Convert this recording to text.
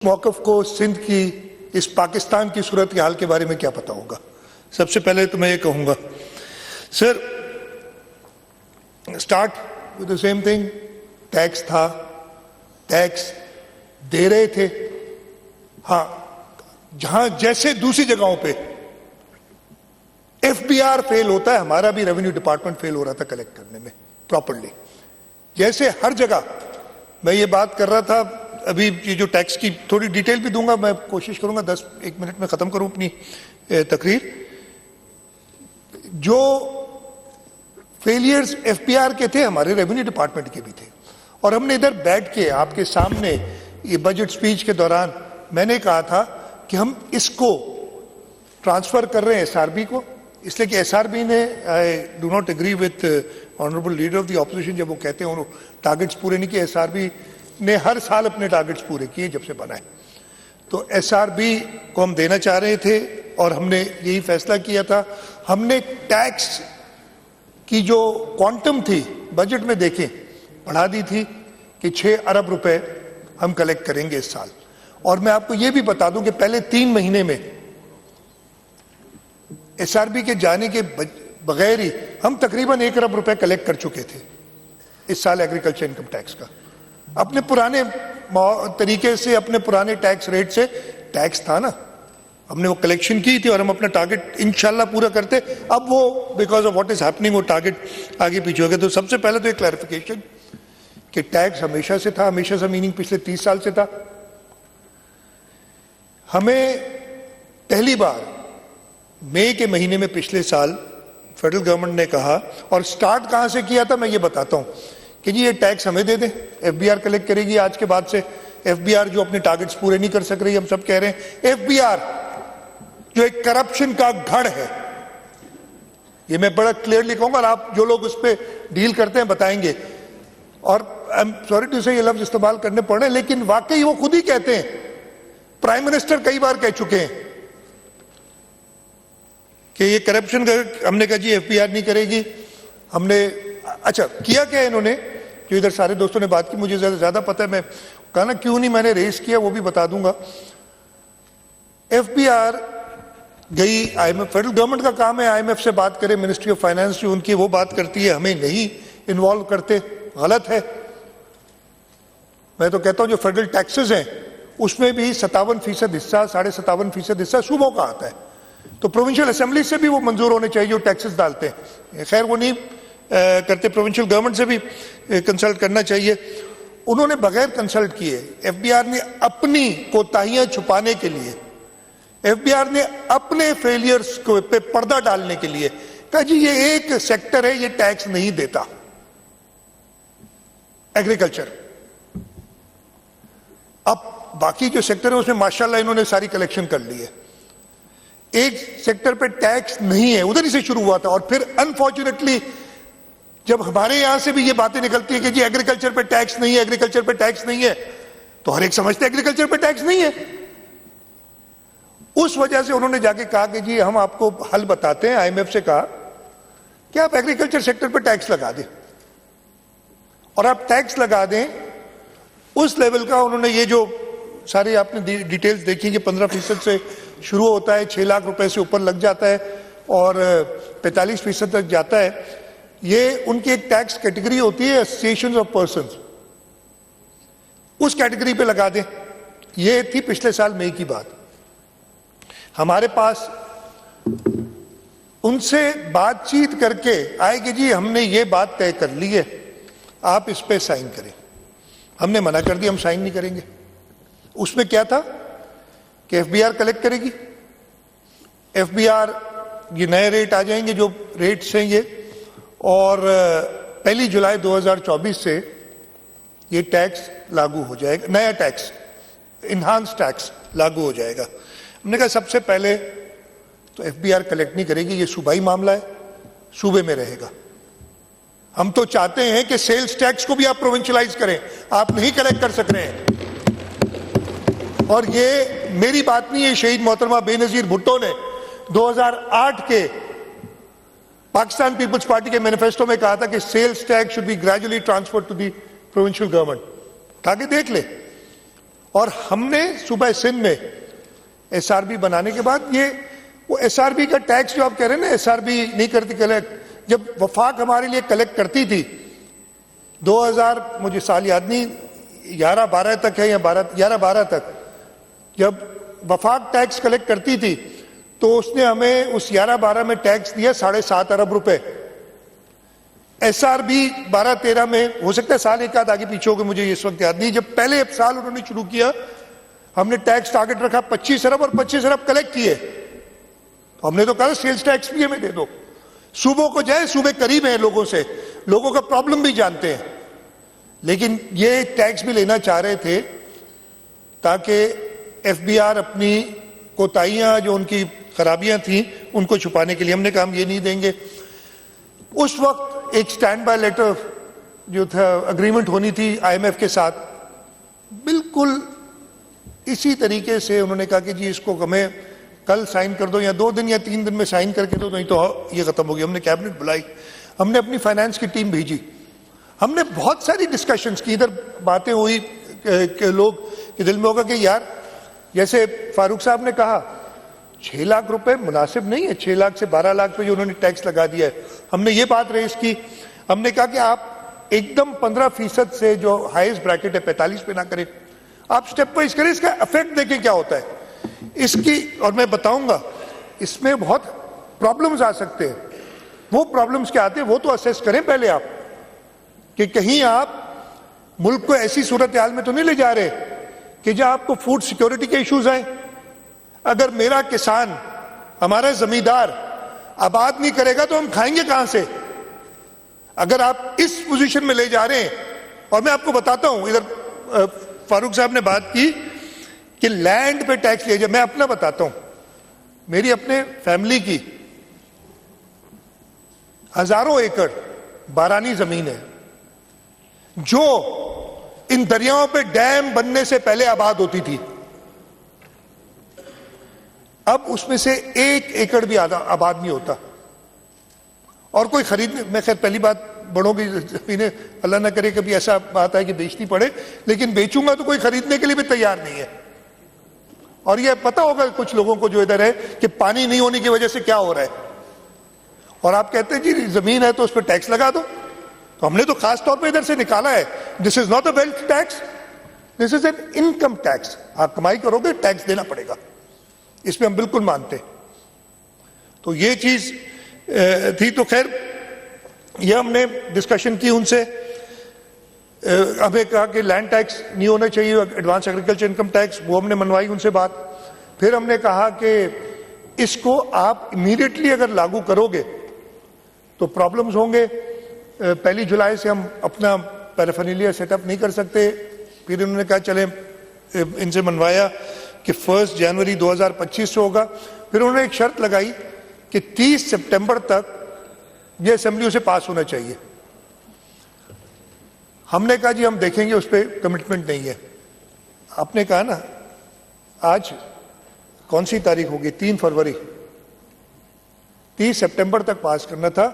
मौक़िफ़ को सिंध की इस पाकिस्तान की सूरत हाल के बारे में क्या पता होगा। सबसे पहले तो मैं ये कहूँगा sir, start with the same thing. Tax था, टैक्स दे रहे थे। हाँ, जहाँ जैसे दूसरी जगहों पे एफबीआर फेल होता है, हमारा भी रेवेन्यू डिपार्टमेंट फेल हो रहा था कलेक्ट करने में प्रॉपर्ली। जैसे हर जगह मैं ये बात कर रहा था, अभी ये जो टैक्स की थोड़ी डिटेल भी दूंगा, मैं कोशिश करूंगा 10-1 मिनट में ख़त्म करूं अपनी तकरीर। जो फेलियर्स एफबीआर के थे, हमारे रेवेन्यू डिपार्टमेंट के भी थे। और हमने इधर बैठ के आपके सामने ये बजट स्पीच के दौरान मैंने कहा था कि हम इसको ट्रांसफ़र कर रहे हैं एसआरबी को, इसलिए कि एसआरबी ने, I do not agree with honourable leader of the opposition जब वो कहते हैं उन्होंने टारगेट्स पूरे नहीं किए। एसआरबी ने हर साल अपने टारगेट्स पूरे किए जब से बना है। तो एसआरबी को हम देना चाह रहे थे और हमने यही फैसला किया था। हमने टैक्स की जो क्वांटम थी बजट में देखें बढ़ा दी थी कि 6 अरब रुपए हम कलेक्ट करेंगे इस साल। और मैं आपको ये भी बता दूं कि पहले 3 महीने में एसआरबी के जाने के बगैर ही हम तकरीबन 1 अरब रुपए कलेक्ट कर चुके थे इस साल एग्रीकल्चर इनकम टैक्स का। अपने पुराने तरीके से, अपने पुराने टैक्स रेट से टैक्स था ना, हमने वो कलेक्शन की थी और हम अपना टारगेट इंशाल्लाह पूरा करते। अब वो because of what is happening वो टारगेट आगे पीछे हो गया। तो सबसे पहले तो एक क्लैरिफिकेशन कि टैक्स हमेशा से था, हमेशा से मीनिंग पिछले 30 साल से था। हमें पहली बार मई के महीने में पिछले साल फेडरल गवर्नमेंट ने कहा, और स्टार्ट कहां से किया था मैं ये बताता हूं, कि जी ये टैक्स हमें दे दें, एफबीआर कलेक्ट करेगी आज के बाद से। एफबीआर जो अपने टारगेट्स पूरे नहीं कर सक रही, हम सब कह रहे हैं एफबीआर जो एक करप्शन का गढ़ है, ये मैं बड़ा क्लियरली कहूंगा और आप जो लोग उस पर डील करते हैं बताएंगे। और आई एम सॉरी टू से ये लफ्ज इस्तेमाल करने पड़ रहे हैं, लेकिन वाकई वो खुद ही कहते हैं, प्राइम मिनिस्टर कई बार कह चुके हैं कि ये करप्शन का। हमने कहा जी एफबीआर नहीं करेगी। हमने अच्छा किया क्या इन्होंने, जो इधर सारे दोस्तों ने बात की, मुझे ज्यादा पता है, मैं कहा ना क्यों नहीं मैंने रेस किया वो भी बता दूंगा। एफबीआर गई आईएमएफ, फेडरल गवर्नमेंट का काम है आईएमएफ से बात करे, मिनिस्ट्री ऑफ फाइनेंस जो उनकी वो बात करती है, हमें नहीं इन्वॉल्व करते, गलत है। मैं तो कहता हूं जो फेडरल टैक्सेस हैं उसमें भी 57% हिस्सा, 57.5% हिस्सा सूबों का आता है। तो प्रोविंशियल असेंबली से भी वो मंजूर होने चाहिए जो टैक्सेस डालते हैं। खैर वो नहीं करते, प्रोविंशियल गवर्नमेंट से भी कंसल्ट करना चाहिए। उन्होंने बगैर कंसल्ट किए एफबीआर ने अपनी कोताहियां छुपाने के लिए, एफबीआर ने अपने फेलियर्स को पे पर्दा डालने के लिए कहा जी ये एक सेक्टर है ये टैक्स नहीं देता, एग्रीकल्चर। अब बाकी जो सेक्टर है उसमें माशाल्लाह इन्होंने सारी कलेक्शन कर ली है। एक सेक्टर पे टैक्स नहीं है, उधर ही से शुरू हुआ था। और फिर अनफॉर्चुनेटली जब हमारे यहां से भी ये बातें निकलती है कि जी एग्रीकल्चर पे टैक्स नहीं है, एग्रीकल्चर पे टैक्स नहीं है, तो हर एक समझते एग्रीकल्चर पे टैक्स नहीं है। उस वजह से उन्होंने जाके कहा कि जी हम आपको हल बताते हैं, आईएमएफ से कहा कि आप एग्रीकल्चर सेक्टर पे टैक्स लगा दें, और आप टैक्स लगा दें उस लेवल का। उन्होंने ये जो सारी आपने डिटेल्स देखी कि 15% से शुरू होता है, 6 लाख रुपए से ऊपर लग जाता है और 45% तक जाता है। ये उनकी एक टैक्स कैटेगरी होती है एसोसिएशंस ऑफ पर्संस, उस कैटेगरी पे लगा दें। ये थी पिछले साल मई की बात। हमारे पास उनसे बातचीत करके आए कि जी हमने ये बात तय कर ली है, आप इस पे साइन करें। हमने मना कर दिया, हम साइन नहीं करेंगे। उसमें क्या था कि एफबीआर कलेक्ट करेगी, एफबीआर ये नए रेट आ जाएंगे जो रेट्स हैं ये, और 1 जुलाई 2024 से ये टैक्स लागू हो जाएगा, नया टैक्स इनहांस टैक्स लागू हो जाएगा। हमने कहा सबसे पहले तो एफबीआर कलेक्ट नहीं करेगी, ये सूबाई मामला है, सूबे में रहेगा। हम तो चाहते हैं कि सेल्स टैक्स को भी आप प्रोविंशियलाइज करें, आप नहीं कलेक्ट कर सक रहे हैं। और ये मेरी बात नहीं है, शहीद मोहतरमा बेनजीर भुट्टो ने 2008 के पाकिस्तान पीपल्स पार्टी के मैनिफेस्टो में कहा था कि sales tax should be gradually transferred to the provincial government. आगे देख ले। और हमने सुबह सिंध में एसआरबी बनाने के बाद ये वो एसआरबी का टैक्स जो आप कह रहे हैं ना, एसआरबी नहीं करती कलेक्ट, जब वफाक हमारे लिए कलेक्ट करती थी 2000, मुझे साल याद नहीं, 11-12 तक है या 11-12 तक, जब वफाक टैक्स कलेक्ट करती थी तो उसने हमें उस 11-12 में टैक्स दिया 7.5 अरब रुपए। एसआरबी 12-13 में, हो सकता है साल एक आध आगे पीछे हो गए, मुझे इस वक्त याद नहीं, जब पहले साल उन्होंने शुरू किया हमने टैक्स टारगेट रखा 25 अरब और 25 अरब कलेक्ट किए। तो हमने तो कहा सेल्स टैक्स भी हमें दे दो, सूबों को जाए, सूबे करीब हैं लोगों से, लोगों का प्रॉब्लम भी जानते हैं, लेकिन ये टैक्स भी लेना चाह रहे थे ताकि एफबीआर अपनी कोताहियां जो उनकी खराबियां थी उनको छुपाने के लिए। हमने कहा हम ये नहीं देंगे। उस वक्त एक स्टैंड बाय लेटर जो था, अग्रीमेंट होनी थी आईएमएफ के साथ, बिल्कुल इसी तरीके से उन्होंने कहा कि जी इसको हमें कल साइन कर दो या 2 दिन या 3 दिन में साइन करके दो, नहीं तो ये खत्म हो गया। हमने कैबिनेट बुलाई, हमने अपनी फाइनेंस की टीम भेजी, हमने बहुत सारी डिस्कशंस की, इधर बातें हुई कि लोग के दिल में होगा कि यार, जैसे फारूक साहब ने कहा 6 लाख रुपए मुनासिब नहीं है, 6 लाख से 12 लाख पे जो उन्होंने टैक्स लगा दिया है। हमने ये बात रेज की, हमने कहा कि आप एकदम 15% से जो हाईएस्ट ब्रैकेट है 45 पे ना करें, आप स्टेप वाइज करें, इसका इफेक्ट देखें क्या होता है इसकी, और मैं बताऊंगा इसमें बहुत प्रॉब्लम्स आ सकते हैं। वो प्रॉब्लम्स क्या आते हैं वो तो असेस करें पहले आप, कि कहीं आप मुल्क को ऐसी सूरत हाल में तो नहीं ले जा रहे कि जहां आपको फूड सिक्योरिटी के इश्यूज आए। अगर मेरा किसान, हमारा जमींदार आबाद नहीं करेगा तो हम खाएंगे कहां से? अगर आप इस पोजीशन में ले जा रहे हैं, और मैं आपको बताता हूं, इधर फारूक साहब ने बात की कि लैंड पे टैक्स लिया जाए, मैं अपना बताता हूं, मेरी अपने फैमिली की हजारों एकड़ बारानी जमीन है जो इन दरियाओं पे डैम बनने से पहले आबाद होती थी। अब उसमें से 1 एकड़ भी आबाद नहीं होता, और कोई खरीदने, मैं खैर पहली बात, बड़ों की जमीनें अल्लाह ना करे कभी ऐसा बात है कि बेचनी पड़े, लेकिन बेचूंगा तो कोई खरीदने के लिए भी तैयार नहीं है। और ये पता होगा कुछ लोगों को जो इधर है कि पानी नहीं होने की वजह से क्या हो रहा है, और आप कहते हैं जी जमीन है तो उस पर टैक्स लगा दो। तो हमने तो खास तौर पे इधर से निकाला है, this is not a wealth tax, this is an income tax. आप कमाई करोगे टैक्स देना पड़ेगा, इसमें हम बिल्कुल मानते हैं। तो ये चीज थी। तो खैर ये हमने डिस्कशन की उनसे, हमें कहा कि लैंड टैक्स नहीं होना चाहिए, एडवांस एग्रीकल्चर इनकम टैक्स, वो हमने मनवाई उनसे बात। फिर हमने कहा कि इसको आप इमीडिएटली अगर लागू करोगे तो प्रॉब्लम्स होंगे। 1 जुलाई से हम अपना पैराफर्नालिया सेटअप नहीं कर सकते। फिर उन्होंने कहा चले, इनसे मनवाया कि 1 जनवरी 2025 से होगा। फिर उन्होंने एक शर्त लगाई कि 30 सितंबर तक ये असेंबली से पास होना चाहिए। हमने कहा जी हम देखेंगे, उस पर कमिटमेंट नहीं है। आपने कहा ना, आज कौन सी तारीख होगी? 3 फरवरी, 30 सितंबर तक पास करना था।